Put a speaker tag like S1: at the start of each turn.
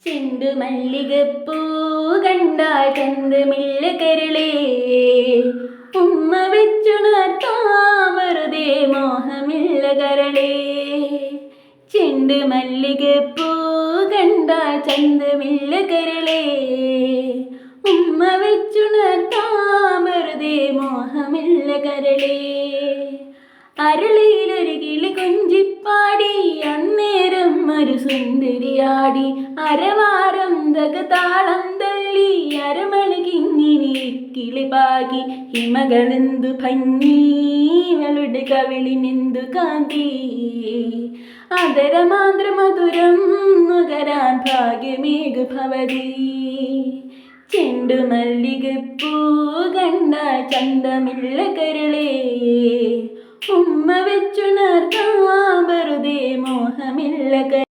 S1: ചെണ്ടു മല്ലികപ്പൂ കണ്ടാൽ ചന്തമില്ല കരളേ, ഉമ്മ വെച്ചുണർത്താം വെറുതെ മോഹമില്ല കരളേ. ചെണ്ടു മല്ലികപ്പൂ കണ്ടാൽ ചന്തമില്ല കരളേ, ഉമ്മ വെച്ചുണർത്താം വെറുതെ മോഹമില്ല കരളേ. അരളിയിലൊരു കിളി കൊഞ്ചിപ്പാടി അന്നേരം ഒരു സുന്ദരിയാടി, അരവാരം താളം തള്ളി അരമണി കിങ്ങിനി കിളിപാകി. ഹിമകളെന്തു ഭംഗി അവളുടെ കവിളിനെന്തു കാന്തി, അതരമാന്ത്ര മധുരം നുകരാൻ ഭാഗ്യമേകു ഭവതി. ചെണ്ടു മല്ലികപ്പൂ കണ്ടാൽ ചന്തമില്ല കരളേ, ഉമ്മ വെച്ചുണർത്താം വെറുതെ മോഹമില്ല.